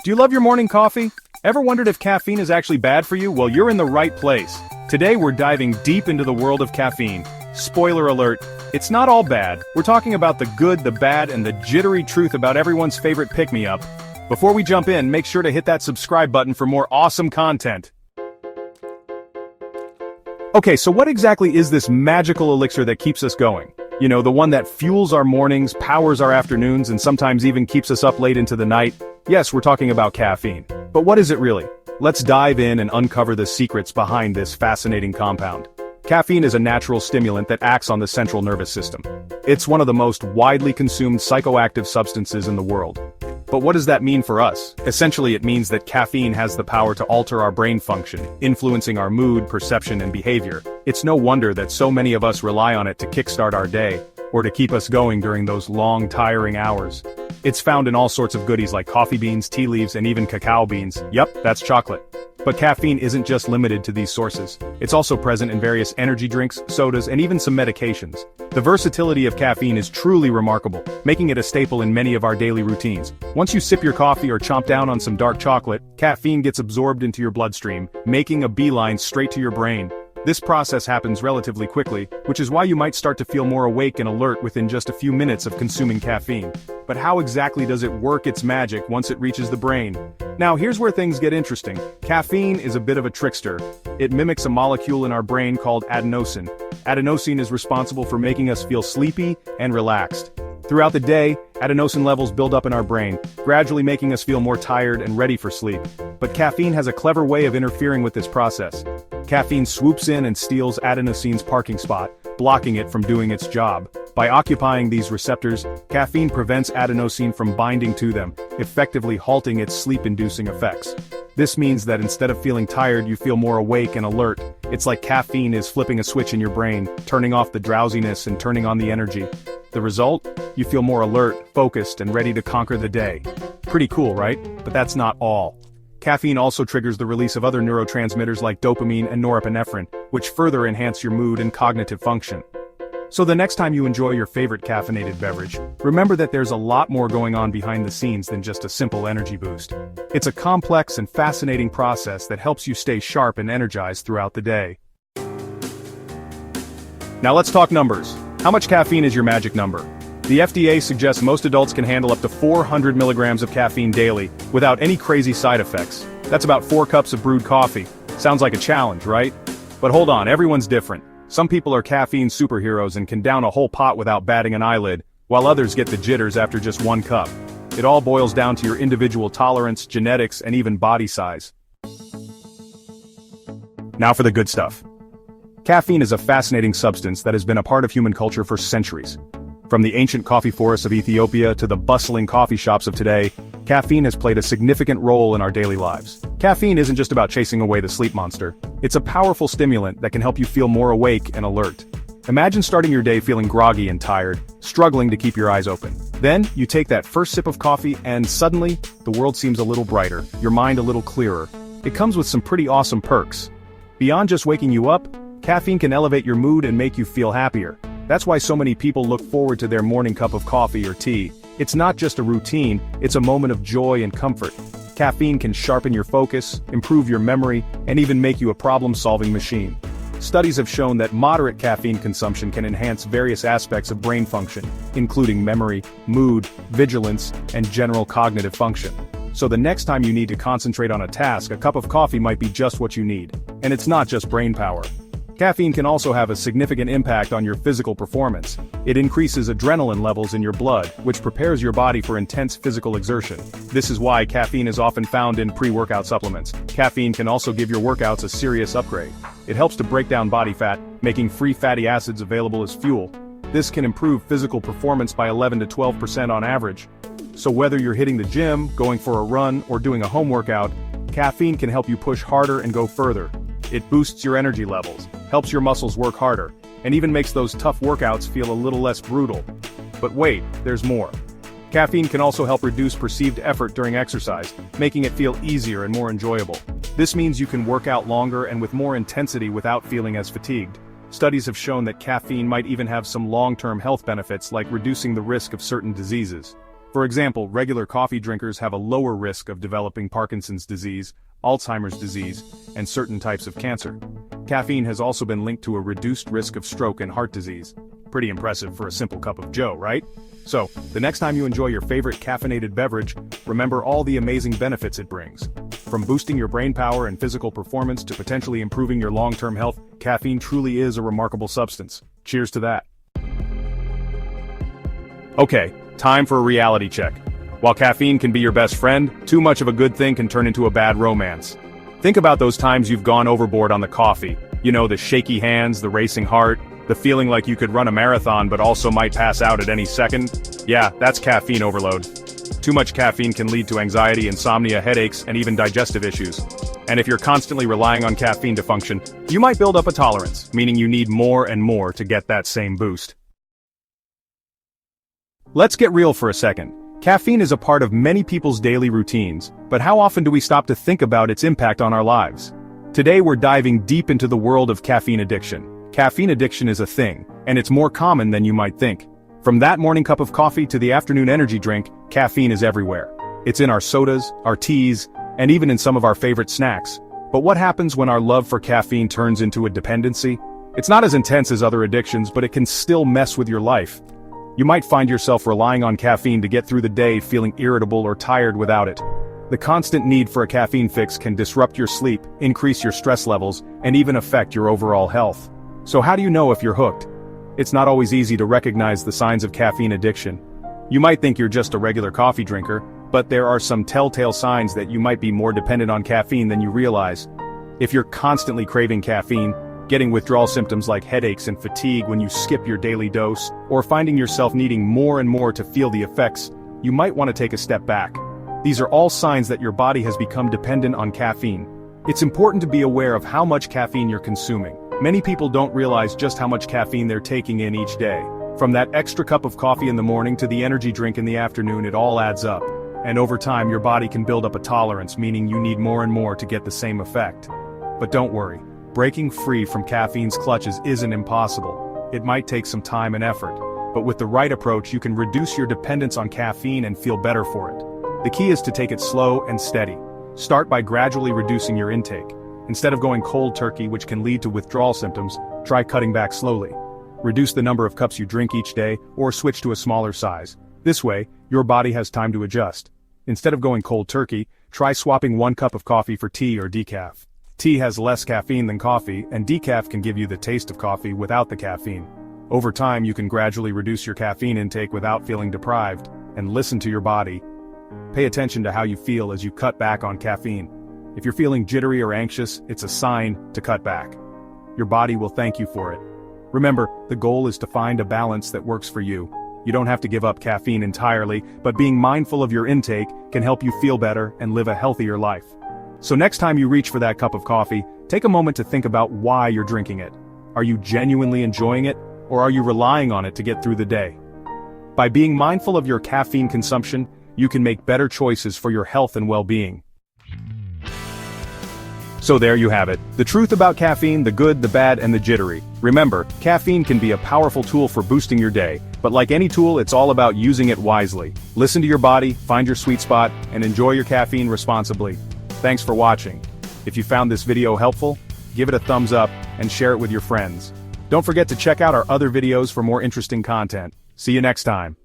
Do you love your morning coffee? Ever wondered if caffeine is actually bad for you? Well, you're in the right place. Today we're diving deep into the world of caffeine. Spoiler alert, it's not all bad. We're talking about the good, the bad, and the jittery truth about everyone's favorite pick-me-up. Before we jump in, make sure to hit that subscribe button for more awesome content. Okay, so what exactly is this magical elixir that keeps us going? You know, the one that fuels our mornings, powers our afternoons, and sometimes even keeps us up late into the night? Yes, we're talking about caffeine. But what is it really? Let's dive in and uncover the secrets behind this fascinating compound. Caffeine is a natural stimulant that acts on the central nervous system. It's one of the most widely consumed psychoactive substances in the world. But what does that mean for us? Essentially, it means that caffeine has the power to alter our brain function, influencing our mood, perception, and behavior. It's no wonder that so many of us rely on it to kickstart our day, or to keep us going during those long, tiring hours. It's found in all sorts of goodies like coffee beans, tea leaves, and even cacao beans. Yep, that's chocolate. But caffeine isn't just limited to these sources. It's also present in various energy drinks, sodas, and even some medications. The versatility of caffeine is truly remarkable, making it a staple in many of our daily routines. Once you sip your coffee or chomp down on some dark chocolate, caffeine gets absorbed into your bloodstream, making a beeline straight to your brain. This process happens relatively quickly, which is why you might start to feel more awake and alert within just a few minutes of consuming caffeine. But how exactly does it work its magic once it reaches the brain? Now here's where things get interesting. Caffeine is a bit of a trickster. It mimics a molecule in our brain called adenosine. Adenosine is responsible for making us feel sleepy and relaxed. Throughout the day, adenosine levels build up in our brain, gradually making us feel more tired and ready for sleep. But caffeine has a clever way of interfering with this process. Caffeine swoops in and steals adenosine's parking spot, blocking it from doing its job. By occupying these receptors, caffeine prevents adenosine from binding to them, effectively halting its sleep-inducing effects. This means that instead of feeling tired, you feel more awake and alert. It's like caffeine is flipping a switch in your brain, turning off the drowsiness and turning on the energy. The result? You feel more alert, focused, and ready to conquer the day. Pretty cool, right? But that's not all. Caffeine also triggers the release of other neurotransmitters like dopamine and norepinephrine, which further enhance your mood and cognitive function. So the next time you enjoy your favorite caffeinated beverage, remember that there's a lot more going on behind the scenes than just a simple energy boost. It's a complex and fascinating process that helps you stay sharp and energized throughout the day. Now let's talk numbers. How much caffeine is your magic number? The FDA suggests most adults can handle up to 400 milligrams of caffeine daily, without any crazy side effects. That's about 4 cups of brewed coffee. Sounds like a challenge, right? But hold on, everyone's different. Some people are caffeine superheroes and can down a whole pot without batting an eyelid, while others get the jitters after just 1 cup. It all boils down to your individual tolerance, genetics, and even body size. Now for the good stuff. Caffeine is a fascinating substance that has been a part of human culture for centuries. From the ancient coffee forests of Ethiopia to the bustling coffee shops of today, caffeine has played a significant role in our daily lives. Caffeine isn't just about chasing away the sleep monster. It's a powerful stimulant that can help you feel more awake and alert. Imagine starting your day feeling groggy and tired, struggling to keep your eyes open. Then, you take that first sip of coffee and suddenly, the world seems a little brighter, your mind a little clearer. It comes with some pretty awesome perks. Beyond just waking you up, caffeine can elevate your mood and make you feel happier. That's why so many people look forward to their morning cup of coffee or tea. It's not just a routine, it's a moment of joy and comfort. Caffeine can sharpen your focus, improve your memory, and even make you a problem-solving machine. Studies have shown that moderate caffeine consumption can enhance various aspects of brain function, including memory, mood, vigilance, and general cognitive function. So the next time you need to concentrate on a task, a cup of coffee might be just what you need. And it's not just brain power. Caffeine can also have a significant impact on your physical performance. It increases adrenaline levels in your blood, which prepares your body for intense physical exertion. This is why caffeine is often found in pre-workout supplements. Caffeine can also give your workouts a serious upgrade. It helps to break down body fat, making free fatty acids available as fuel. This can improve physical performance by 11 to 12% on average. So whether you're hitting the gym, going for a run, or doing a home workout, caffeine can help you push harder and go further. It boosts your energy levels, helps your muscles work harder, and even makes those tough workouts feel a little less brutal. But wait, there's more. Caffeine can also help reduce perceived effort during exercise, making it feel easier and more enjoyable. This means you can work out longer and with more intensity without feeling as fatigued. Studies have shown that caffeine might even have some long-term health benefits like reducing the risk of certain diseases. For example, regular coffee drinkers have a lower risk of developing Parkinson's disease, Alzheimer's disease, and certain types of cancer. Caffeine has also been linked to a reduced risk of stroke and heart disease. Pretty impressive for a simple cup of joe, right? So, the next time you enjoy your favorite caffeinated beverage, remember all the amazing benefits it brings. From boosting your brain power and physical performance to potentially improving your long-term health, caffeine truly is a remarkable substance. Cheers to that. Okay, time for a reality check. While caffeine can be your best friend, too much of a good thing can turn into a bad romance. Think about those times you've gone overboard on the coffee. You know, the shaky hands, the racing heart, the feeling like you could run a marathon but also might pass out at any second. Yeah, that's caffeine overload. Too much caffeine can lead to anxiety, insomnia, headaches, and even digestive issues. And if you're constantly relying on caffeine to function, you might build up a tolerance, meaning you need more and more to get that same boost. Let's get real for a second. Caffeine is a part of many people's daily routines, but how often do we stop to think about its impact on our lives? Today we're diving deep into the world of caffeine addiction. Caffeine addiction is a thing, and it's more common than you might think. From that morning cup of coffee to the afternoon energy drink, caffeine is everywhere. It's in our sodas, our teas, and even in some of our favorite snacks. But what happens when our love for caffeine turns into a dependency? It's not as intense as other addictions, but it can still mess with your life. You might find yourself relying on caffeine to get through the day feeling irritable or tired without it. The constant need for a caffeine fix can disrupt your sleep, increase your stress levels, and even affect your overall health. So how do you know if you're hooked? It's not always easy to recognize the signs of caffeine addiction. You might think you're just a regular coffee drinker, but there are some telltale signs that you might be more dependent on caffeine than you realize. If you're constantly craving caffeine, getting withdrawal symptoms like headaches and fatigue when you skip your daily dose, or finding yourself needing more and more to feel the effects, you might want to take a step back. These are all signs that your body has become dependent on caffeine. It's important to be aware of how much caffeine you're consuming. Many people don't realize just how much caffeine they're taking in each day. From that extra cup of coffee in the morning to the energy drink in the afternoon, it all adds up. And over time your body can build up a tolerance, meaning you need more and more to get the same effect. But don't worry, breaking free from caffeine's clutches isn't impossible. It might take some time and effort, but with the right approach you can reduce your dependence on caffeine and feel better for it. The key is to take it slow and steady. Start by gradually reducing your intake. Instead of going cold turkey, which can lead to withdrawal symptoms, try cutting back slowly. Reduce the number of cups you drink each day, or switch to a smaller size. This way, your body has time to adjust. Instead of going cold turkey, try swapping 1 cup of coffee for tea or decaf. Tea has less caffeine than coffee, and decaf can give you the taste of coffee without the caffeine. Over time, you can gradually reduce your caffeine intake without feeling deprived, and listen to your body. Pay attention to how you feel as you cut back on caffeine. If you're feeling jittery or anxious, it's a sign to cut back. Your body will thank you for it. Remember, the goal is to find a balance that works for you. You don't have to give up caffeine entirely, but being mindful of your intake can help you feel better and live a healthier life. So next time you reach for that cup of coffee, take a moment to think about why you're drinking it. Are you genuinely enjoying it, or are you relying on it to get through the day? By being mindful of your caffeine consumption, you can make better choices for your health and well-being. So there you have it, the truth about caffeine, the good, the bad, and the jittery. Remember, caffeine can be a powerful tool for boosting your day, but like any tool, it's all about using it wisely. Listen to your body, find your sweet spot, and enjoy your caffeine responsibly. Thanks for watching. If you found this video helpful, give it a thumbs up and share it with your friends. Don't forget to check out our other videos for more interesting content. See you next time.